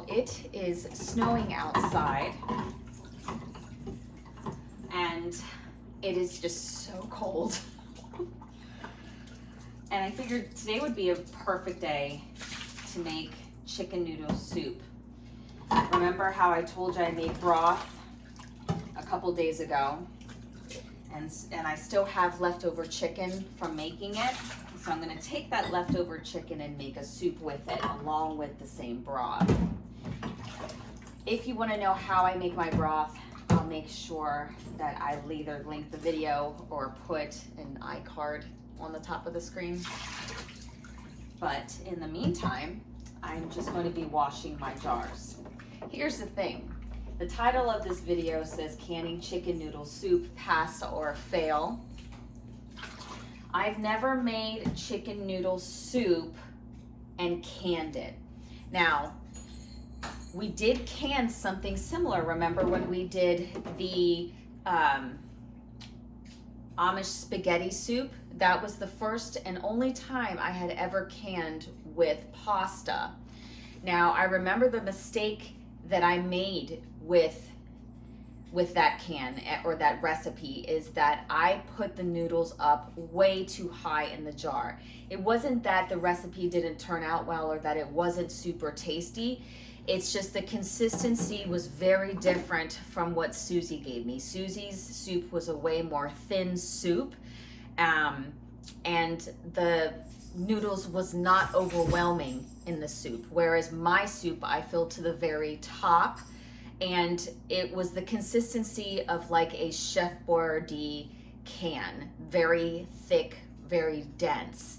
it is snowing outside and it is just so cold. And I figured today would be a perfect day to make chicken noodle soup. Remember how I told you I made broth a couple days ago? And I still have leftover chicken from making it. So I'm gonna take that leftover chicken and make a soup with it along with the same broth. If you wanna know how I make my broth, I'll make sure that I either link the video or put an iCard on the top of the screen. But in the meantime, I'm just going to be washing my jars. Here's the thing. The title of this video says canning chicken noodle soup, pass or fail. I've never made chicken noodle soup and canned it. Now, we did can something similar. Remember when we did the Amish spaghetti soup? That was the first and only time I had ever canned with pasta. Now, I remember the mistake that I made with that can or that recipe is that I put the noodles up way too high in the jar. It wasn't that the recipe didn't turn out well or that it wasn't super tasty. It's just the consistency was very different from what Susie gave me. Susie's soup was a way more thin soup, and the noodles was not overwhelming in the soup, whereas my soup I filled to the very top, and it was the consistency of like a Chef Boyardee can, very thick, very dense.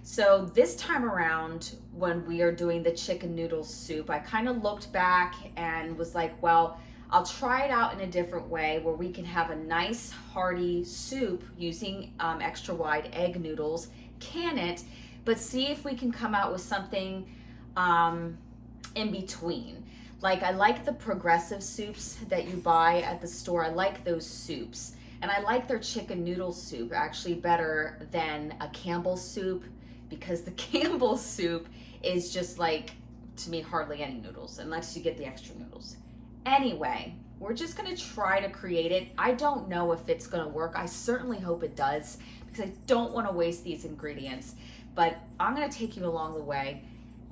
So this time around, when we are doing the chicken noodle soup, I kind of looked back and was like, well, I'll try it out in a different way where we can have a nice hearty soup using extra wide egg noodles, can it, but see if we can come out with something in between. Like I like the progressive soups that you buy at the store. I like those soups. And I like their chicken noodle soup actually better than a Campbell's soup, because the Campbell's soup is just like, to me, hardly any noodles unless you get the extra noodles. Anyway, we're just gonna try to create it. I don't know if it's gonna work. I certainly hope it does because I don't wanna waste these ingredients, but I'm gonna take you along the way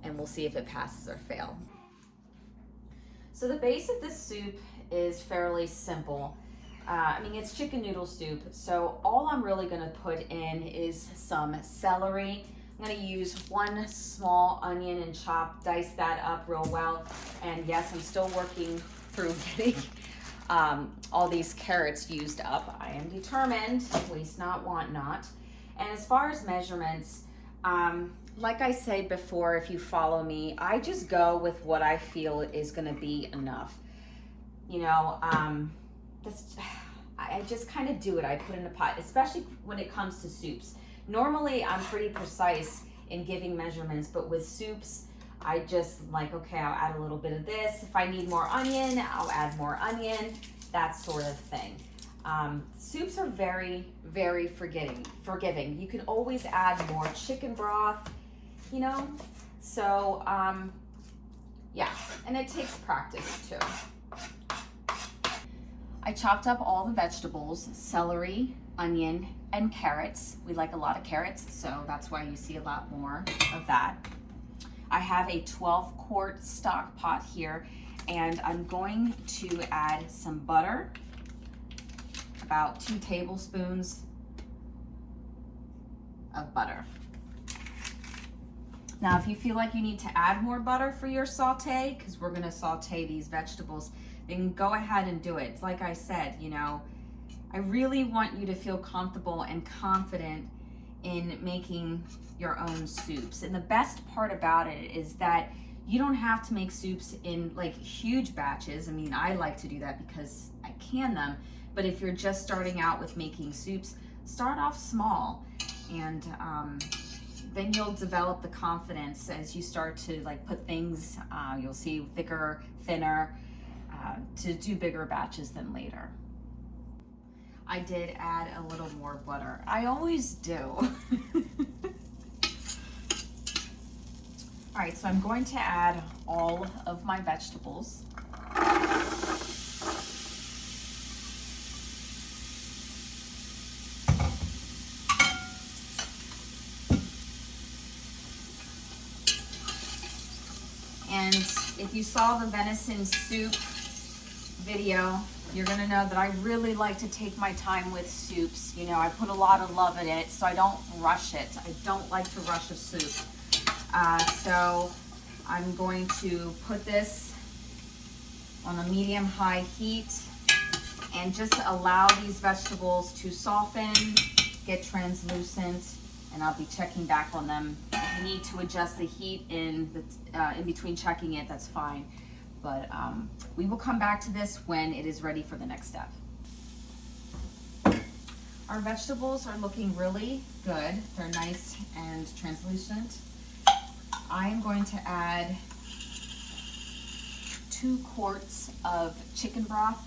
and we'll see if it passes or fails. So the base of this soup is fairly simple. I mean, it's chicken noodle soup, so all I'm really gonna put in is some celery. I'm gonna use one small onion and dice that up real well. And yes, I'm still working through getting all these carrots used up. I am determined, waste not, want not. And as far as measurements, like I said before, if you follow me, I just go with what I feel is gonna be enough. You know, I just kind of do it. I put in a pot, especially when it comes to soups. Normally, I'm pretty precise in giving measurements, but with soups, I just like, okay, I'll add a little bit of this. If I need more onion, I'll add more onion, that sort of thing. Soups are very, very forgiving. You can always add more chicken broth, you know? So, yeah, and it takes practice too. I chopped up all the vegetables, celery, onion, and carrots. We like a lot of carrots, so that's why you see a lot more of that. I have a 12-quart stock pot here, and I'm going to add some butter, about 2 tablespoons of butter. Now, if you feel like you need to add more butter for your saute, because we're gonna saute these vegetables, then go ahead and do it. Like I said, you know, I really want you to feel comfortable and confident in making your own soups. And the best part about it is that you don't have to make soups in like huge batches. I mean, I like to do that because I can them. But if you're just starting out with making soups, start off small, and then you'll develop the confidence as you start to like put things, you'll see thicker, thinner, to do bigger batches than later. I did add a little more butter. I always do. All right, so I'm going to add all of my vegetables. And if you saw the venison soup video, you're gonna know that I really like to take my time with soups. You know, I put a lot of love in it, so I don't rush it. I don't like to rush a soup. So I'm going to put this on a medium-high heat and just allow these vegetables to soften, get translucent, and I'll be checking back on them. If you need to adjust the heat in between checking it, that's fine. But we will come back to this when it is ready for the next step. Our vegetables are looking really good. They're nice and translucent. I am going to add 2 quarts of chicken broth.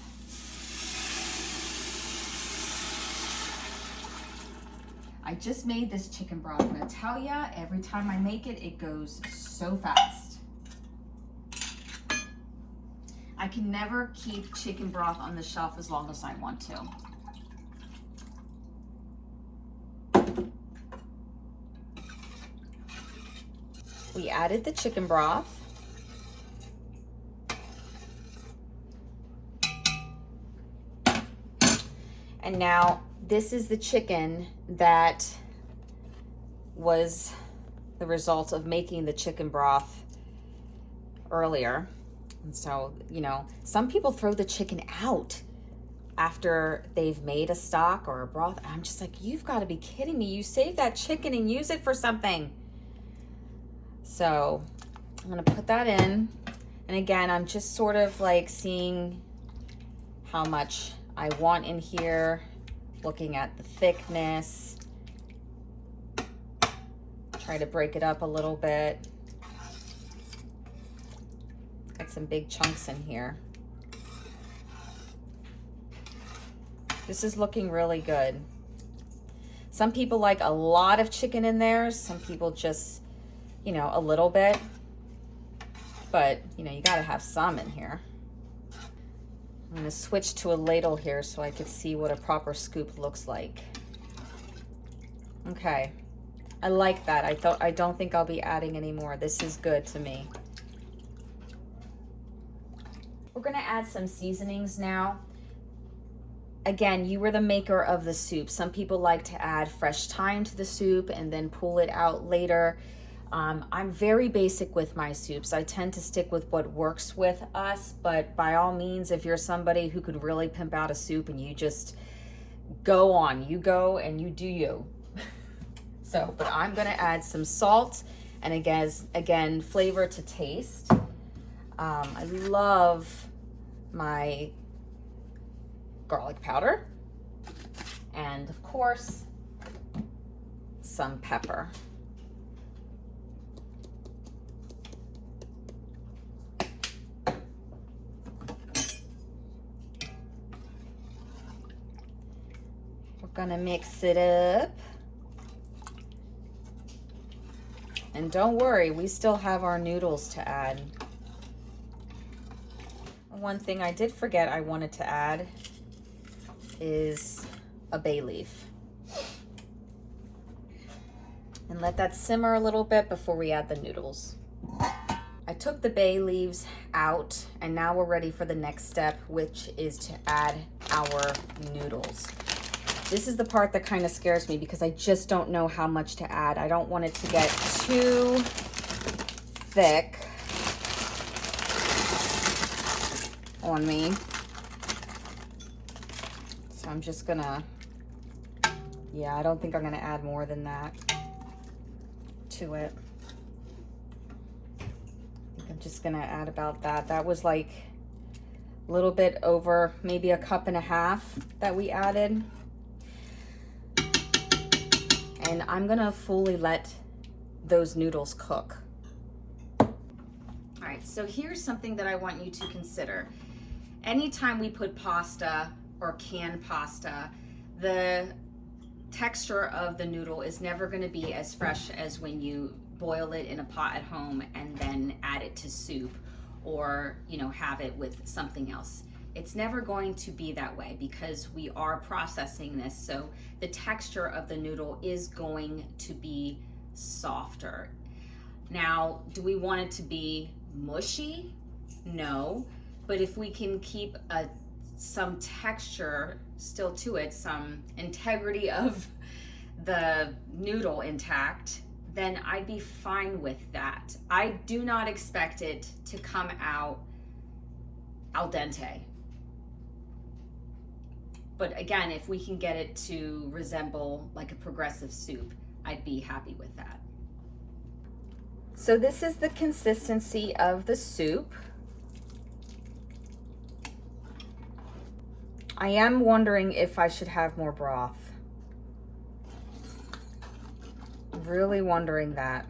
I just made this chicken broth, and I tell ya, every time I make it, it goes so fast. I can never keep chicken broth on the shelf as long as I want to. We added the chicken broth. And now this is the chicken that was the result of making the chicken broth earlier. And so, you know, some people throw the chicken out after they've made a stock or a broth. I'm just like, you've got to be kidding me. You save that chicken and use it for something. So I'm going to put that in. And again, I'm just sort of like seeing how much I want in here, looking at the thickness. Try to break it up a little bit. Got some big chunks in here. This is looking really good. Some people like a lot of chicken in there. Some people just, you know, a little bit. But, you know, you gotta have some in here. I'm gonna switch to a ladle here so I could see what a proper scoop looks like. Okay, I like that. I don't think I'll be adding any more. This is good to me. We're gonna add some seasonings now. Again, you were the maker of the soup. Some people like to add fresh thyme to the soup and then pull it out later. I'm very basic with my soups. I tend to stick with what works with us, but by all means, if you're somebody who could really pimp out a soup and you just go on, you go and you do you. So, but I'm gonna add some salt and again, flavor to taste. I love my garlic powder and of course, some pepper. We're gonna mix it up. And don't worry, we still have our noodles to add. One thing I did forget I wanted to add is a bay leaf. And let that simmer a little bit before we add the noodles. I took the bay leaves out and now we're ready for the next step, which is to add our noodles. This is the part that kind of scares me because I just don't know how much to add. I don't want it to get too thick on me. So I'm just gonna, yeah, I don't think I'm gonna add more than that to it. I think I'm just gonna add about that. That was like a little bit over maybe 1.5 cups that we added. And I'm gonna fully let those noodles cook. All right, so here's something that I want you to consider. Anytime we put pasta or canned pasta, the texture of the noodle is never gonna be as fresh as when you boil it in a pot at home and then add it to soup, or, you know, have it with something else. It's never going to be that way because we are processing this. So the texture of the noodle is going to be softer. Now, do we want it to be mushy? No, but if we can keep some texture still to it, some integrity of the noodle intact, then I'd be fine with that. I do not expect it to come out al dente. But again, if we can get it to resemble like a progressive soup, I'd be happy with that. So this is the consistency of the soup. I am wondering if I should have more broth. Really wondering that.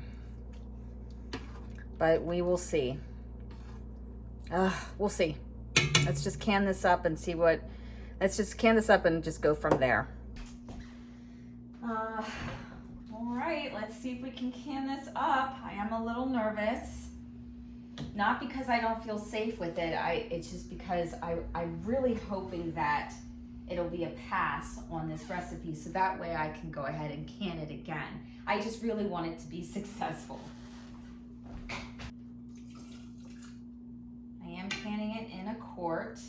But we will see. We'll see. Let's just can this up and see what, let's just can this up and just go from there. All right, let's see if we can can this up. I am a little nervous. Not because I don't feel safe with it. It's just because I'm really hoping that it'll be a pass on this recipe, so that way I can go ahead and can it again. I just really want it to be successful. I am canning it in a quart.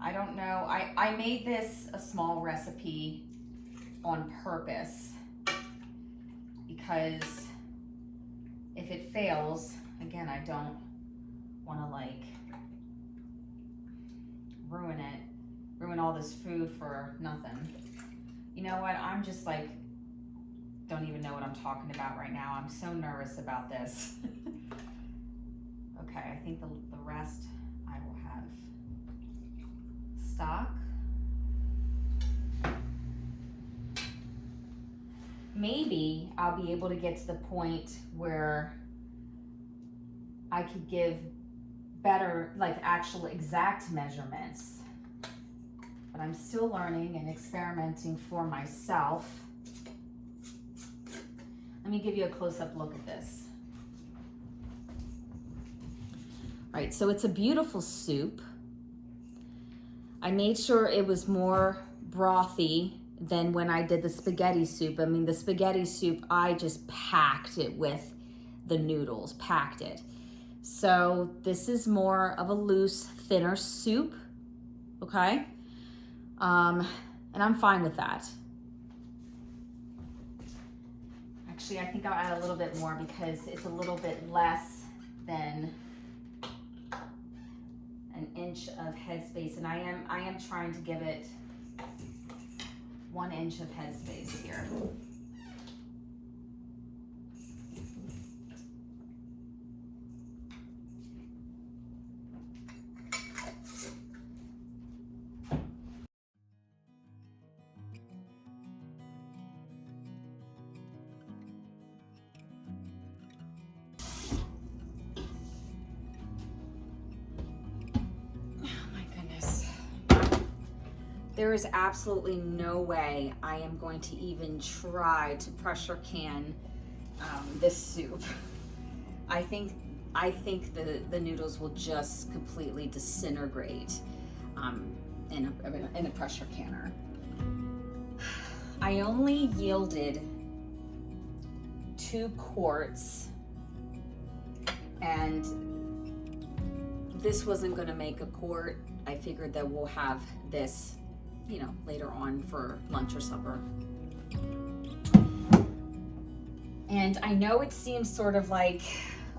I don't know, I made this a small recipe on purpose because if it fails, again, I don't want to like ruin all this food for nothing. You know what, I'm just like, don't even know what I'm talking about right now. I'm so nervous about this. Okay, I think the rest I will have stock. Maybe I'll be able to get to the point where I could give better, like actual exact measurements. But I'm still learning and experimenting for myself. Let me give you a close-up look at this. All right, so it's a beautiful soup. I made sure it was more brothy than when I did the spaghetti soup. I mean, the spaghetti soup, I just packed it with the noodles, packed it. So this is more of a loose, thinner soup, okay? And I'm fine with that. Actually, I think I'll add a little bit more because it's a little bit less than an inch of headspace, and I am trying to give it 1 inch of headspace here. There is absolutely no way I am going to even try to pressure can this soup. I think the noodles will just completely disintegrate in a pressure canner. I only yielded 2 quarts, and this wasn't going to make a quart. I figured that we'll have this, you know, later on for lunch or supper. And I know it seems sort of like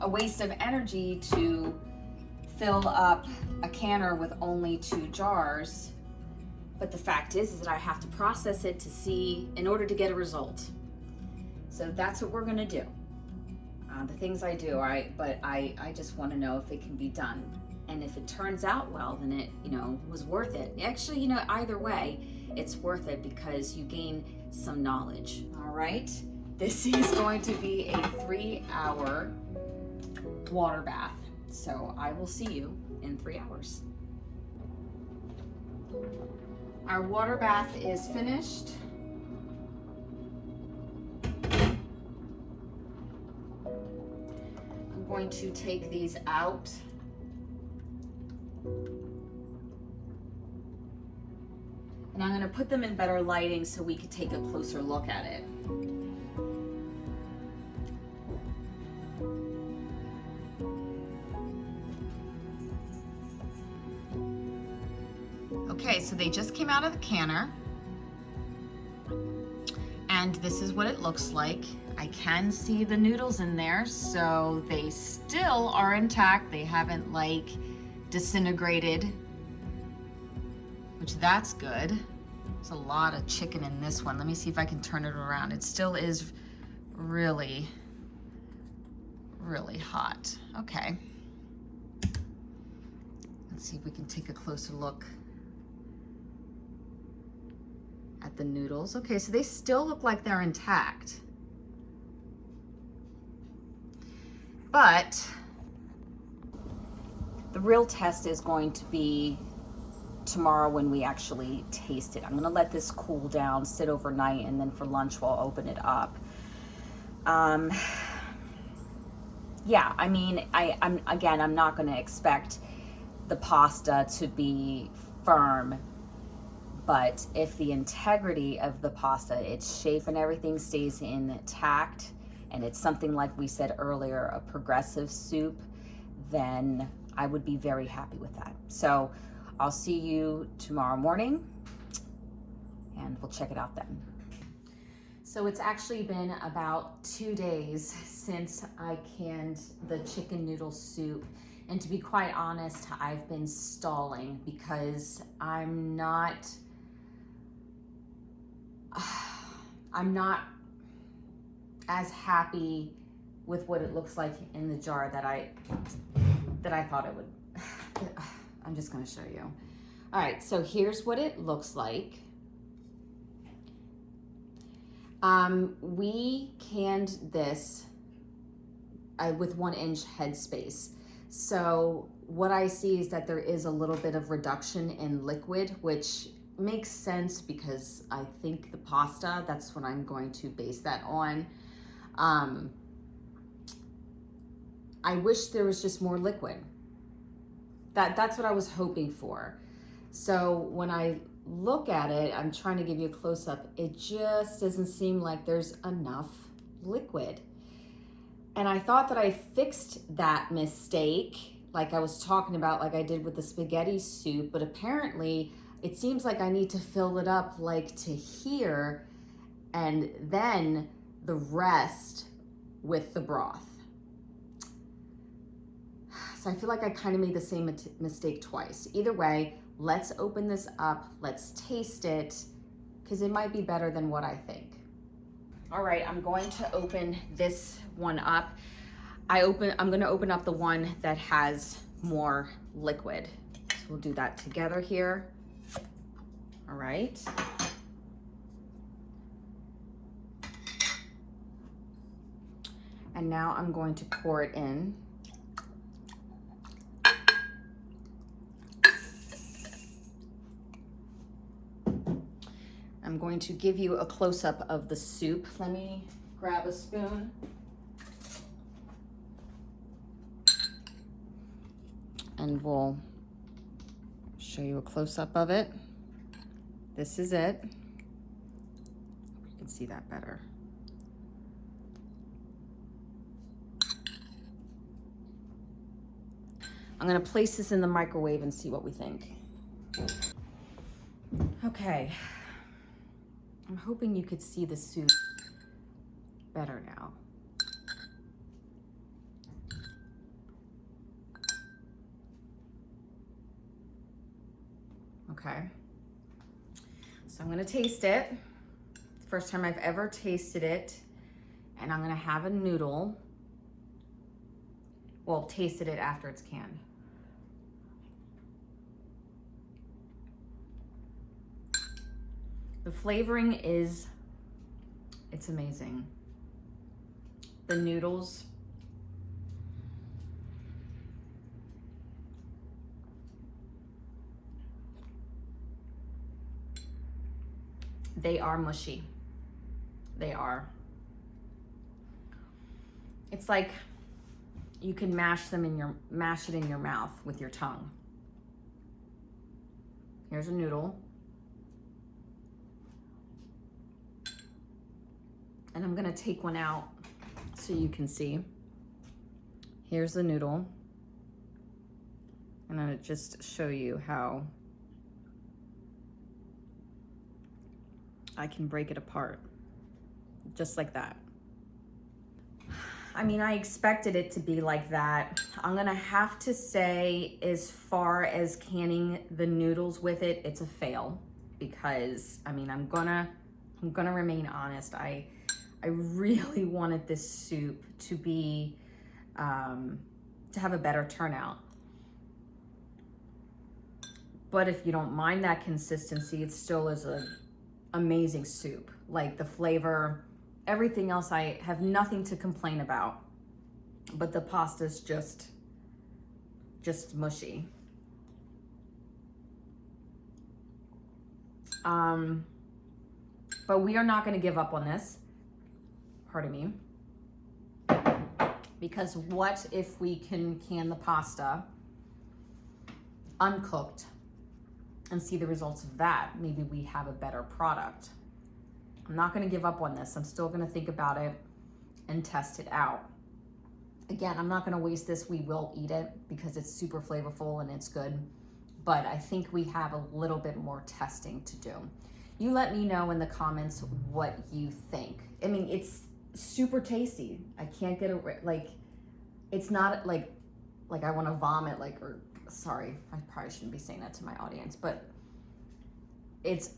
a waste of energy to fill up a canner with only 2 jars, but the fact is that I have to process it to see in order to get a result. So that's what we're gonna do. The things I do, but I just wanna know if it can be done. And if it turns out well, then it, you know, was worth it. Actually, you know, either way, it's worth it because you gain some knowledge. All right, this is going to be a 3-hour water bath. So I will see you in 3 hours. Our water bath is finished. going to take these out. And I'm gonna put them in better lighting so we could take a closer look at it. Okay, so they just came out of the canner. And this is what it looks like. I can see the noodles in there, so they still are intact. They haven't like disintegrated, which that's good. There's a lot of chicken in this one. Let me see if I can turn it around. It still is really, really hot. Okay. Let's see if we can take a closer look at the noodles. Okay, so they still look like they're intact. But the real test is going to be tomorrow when we actually taste it. I'm gonna let this cool down, sit overnight, and then for lunch we'll open it up. Yeah, I mean, I'm not gonna expect the pasta to be firm, but if the integrity of the pasta, its shape and everything stays intact, and it's something like we said earlier, a progressive soup, then I would be very happy with that. So I'll see you tomorrow morning and we'll check it out then. So it's actually been about 2 days since I canned the chicken noodle soup. And to be quite honest, I've been stalling because I'm not as happy with what it looks like in the jar that I thought it would. I'm just gonna show you. All right, so here's what it looks like. We canned this with 1-inch headspace. So what I see is that there is a little bit of reduction in liquid, which makes sense because I think the pasta, that's what I'm going to base that on. I wish there was just more liquid. That's what I was hoping for. So when I look at it, I'm trying to give you a close-up, it just doesn't seem like there's enough liquid. And I thought that I fixed that mistake, like I was talking about, like I did with the spaghetti soup, but apparently it seems like I need to fill it up like to here and then the rest with the broth. So I feel like I kind of made the same mistake twice. Either way, let's open this up, let's taste it, because it might be better than what I think. All right, I'm going to open this one up. I'm gonna open up the one that has more liquid. So we'll do that together here. All right. And now I'm going to pour it in. I'm going to give you a close-up of the soup. Let me grab a spoon. And we'll show you a close-up of it. This is it. You can see that better. I'm gonna place this in the microwave and see what we think. Okay. I'm hoping you could see the soup better now. Okay. So I'm gonna taste it. First time I've ever tasted it. And I'm gonna have a noodle. Well, tasted it after it's canned. The flavoring is, it's amazing. The noodles, they are mushy. They are. It's like you can mash it in your mouth with your tongue. Here's a noodle. And I'm gonna take one out so you can see. Here's the noodle. I'm gonna just show you how I can break it apart, just like that. I mean, I expected it to be like that. I'm gonna have to say, as far as canning the noodles with it, it's a fail, because I mean, I'm gonna remain honest. I really wanted this soup to be, to have a better turnout. But if you don't mind that consistency, it still is an amazing soup. Like the flavor, everything else, I have nothing to complain about. But the pasta's just mushy. But we are not gonna give up on this. Pardon me. Because what if we can can the pasta uncooked and see the results of that? Maybe we have a better product. I'm not gonna give up on this. I'm still gonna think about it and test it out. Again, I'm not gonna waste this. We will eat it because it's super flavorful and it's good. But I think we have a little bit more testing to do. You let me know in the comments what you think. I mean, it's super tasty. I can't get it, like, it's not like I wanna vomit, like, or sorry, I probably shouldn't be saying that to my audience, but it's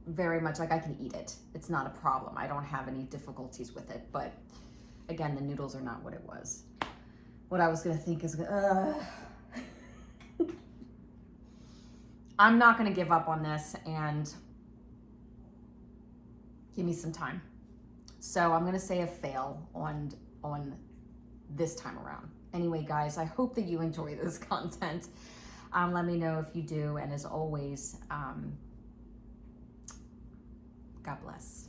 very much like I can eat it. It's not a problem. I don't have any difficulties with it, but again, the noodles are not what it was. What I was gonna think is, I'm not gonna give up on this, and give me some time. So I'm gonna say a fail on this time around. Anyway, guys, I hope that you enjoy this content. Let me know if you do, and as always, God bless.